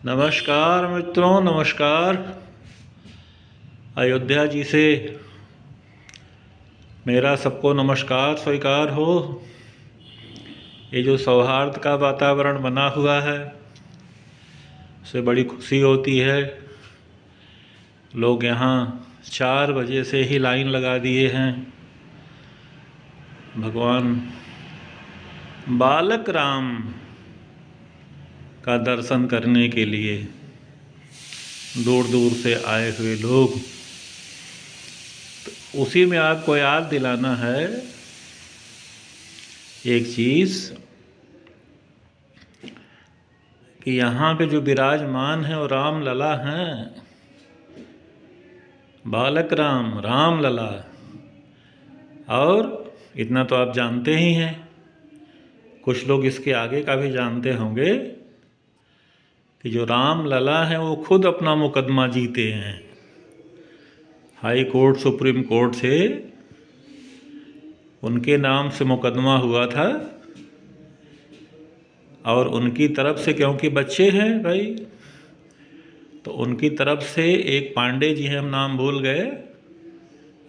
नमस्कार मित्रों, नमस्कार। अयोध्या जी से मेरा सबको नमस्कार स्वीकार हो। ये जो सौहार्द का वातावरण बना हुआ है उससे बड़ी खुशी होती है। लोग यहाँ 4 बजे से ही लाइन लगा दिए हैं भगवान बालक राम का दर्शन करने के लिए। दूर दूर से आए हुए लोग, तो उसी में आपको याद दिलाना है एक चीज़ कि यहाँ पे जो विराजमान है वो राम लला हैं, बालक राम, राम लला। और इतना तो आप जानते ही हैं, कुछ लोग इसके आगे का भी जानते होंगे कि जो राम लला हैं वो खुद अपना मुकदमा जीते हैं। हाई कोर्ट, सुप्रीम कोर्ट से उनके नाम से मुकदमा हुआ था और उनकी तरफ से, क्योंकि बच्चे हैं भाई, तो उनकी तरफ से एक पांडे जी हैं, हम नाम भूल गए,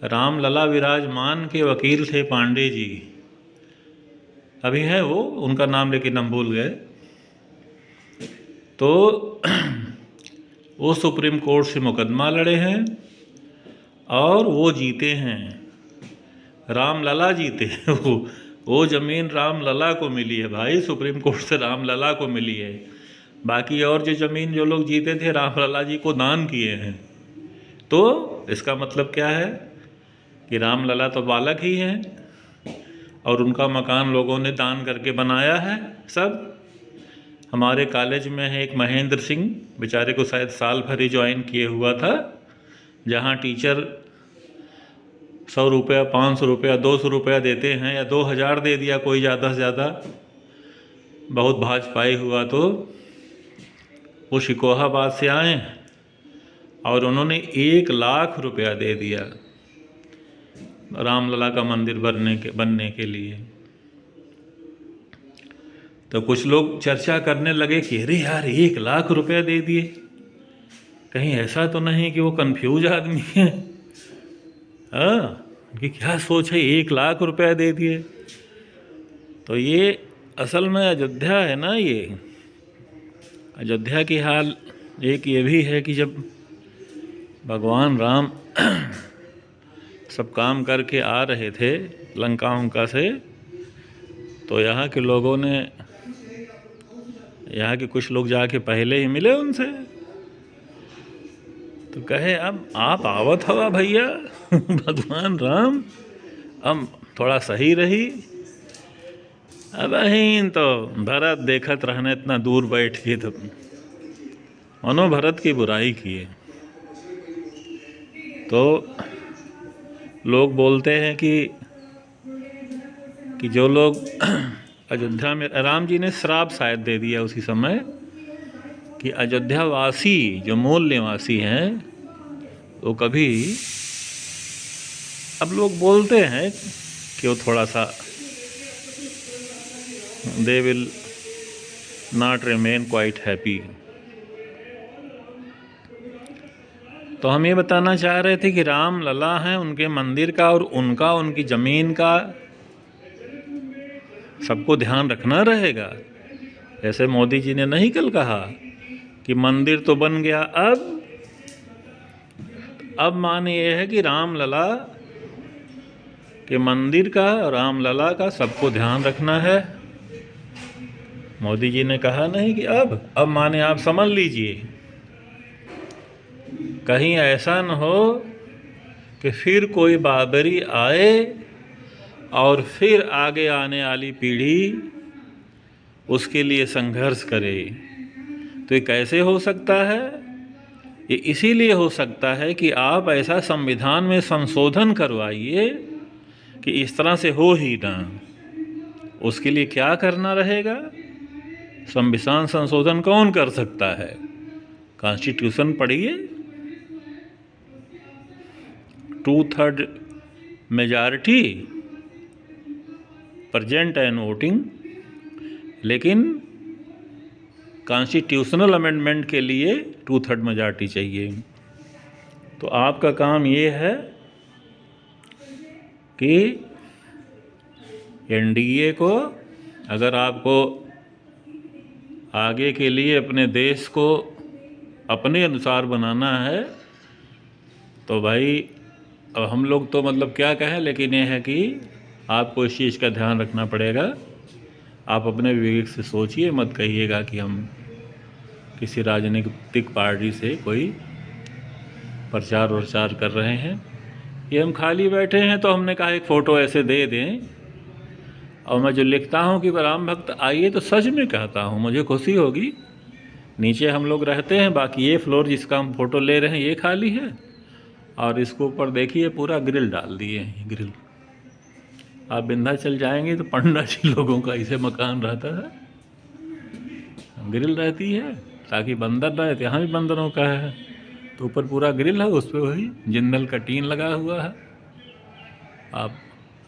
राम लला विराजमान के वकील थे पांडे जी, अभी हैं वो, उनका नाम लेकिन हम भूल गए। तो वो सुप्रीम कोर्ट से मुकदमा लड़े हैं और वो जीते हैं, राम लला जीते हैं। वो ज़मीन राम लला को मिली है भाई, सुप्रीम कोर्ट से राम लला को मिली है। बाकी और जो ज़मीन जो लोग जीते थे राम लला जी को दान किए हैं। तो इसका मतलब क्या है कि राम लला तो बालक ही हैं और उनका मकान लोगों ने दान करके बनाया है। सब हमारे कॉलेज में है एक महेंद्र सिंह, बेचारे को शायद साल भर ही ज्वाइन किए हुआ था, जहाँ टीचर 100 रुपया, 500 रुपया, 200 रुपया देते हैं, या 2000 दे दिया कोई ज़्यादा से ज़्यादा, बहुत भाजपाई हुआ। तो वो शिकोहाबाद से आए और उन्होंने 1 लाख रुपया दे दिया रामलला का मंदिर बनने के लिए। तो कुछ लोग चर्चा करने लगे कि अरे यार 1 लाख रुपया दे दिए, कहीं ऐसा तो नहीं कि वो कंफ्यूज आदमी है, हाँ, कि क्या सोच है 1 लाख रुपया दे दिए। तो ये असल में अयोध्या है ना, ये अयोध्या की हाल एक ये भी है कि जब भगवान राम सब काम करके आ रहे थे लंका से, तो यहाँ के लोगों ने, यहाँ के कुछ लोग जाके पहले ही मिले उनसे, तो कहे अब आप आवत हवा भैया भगवान राम अब थोड़ा सही रही। अब अहीन तो भरत देखत रहने इतना दूर बैठ के, तो मनो भरत की बुराई किए। तो लोग बोलते हैं कि जो लोग अयोध्या में, राम जी ने श्राप शायद दे दिया उसी समय कि अयोध्या वासी जो मूल निवासी हैं वो कभी, अब लोग बोलते हैं कि वो थोड़ा सा they will not remain quite happy. तो हम ये बताना चाह रहे थे कि राम लला हैं, उनके मंदिर का और उनकी ज़मीन का सबको ध्यान रखना रहेगा। ऐसे मोदी जी ने नहीं कल कहा कि मंदिर तो बन गया, अब माने ये है कि राम लला के मंदिर का, राम लला का सबको ध्यान रखना है। मोदी जी ने कहा नहीं कि अब माने आप समझ लीजिए, कहीं ऐसा न हो कि फिर कोई बाबरी आए और फिर आगे आने वाली पीढ़ी उसके लिए संघर्ष करे। तो ये कैसे हो सकता है? ये इसीलिए हो सकता है कि आप ऐसा संविधान में संशोधन करवाइए कि इस तरह से हो ही ना। उसके लिए क्या करना रहेगा? संविधान संशोधन कौन कर सकता है? कॉन्स्टिट्यूशन पढ़िए, 2/3 मेजॉरिटी प्रेजेंट एंड वोटिंग। लेकिन कॉन्स्टिट्यूशनल अमेंडमेंट के लिए 2/3 मेजॉरिटी चाहिए। तो आपका काम ये है कि एनडीए को, अगर आपको आगे के लिए अपने देश को अपने अनुसार बनाना है तो भाई, अब हम लोग तो मतलब क्या कहें, लेकिन ये है कि आपको इस चीज़ का ध्यान रखना पड़ेगा। आप अपने विवेक से सोचिए, मत कहिएगा कि हम किसी राजनीतिक पार्टी से कोई प्रचार वरचार कर रहे हैं। ये हम खाली बैठे हैं तो हमने कहा एक फ़ोटो ऐसे दे दें। और मैं जो लिखता हूँ कि राम भक्त आइए, तो सच में कहता हूँ, मुझे खुशी होगी। नीचे हम लोग रहते हैं, बाकी ये फ्लोर जिसका हम फ़ोटो ले रहे हैं ये खाली है, और इसको ऊपर देखिए पूरा ग्रिल डाल दिए हैं। ग्रिल, आप विंध्याचल जाएंगे तो पंडा जी लोगों का इसे मकान रहता है, ग्रिल रहती है ताकि बंदर रहे। तो यहाँ भी बंदरों का है, तो ऊपर पूरा ग्रिल है, उस पर वही जिंदल का टीन लगा हुआ है। आप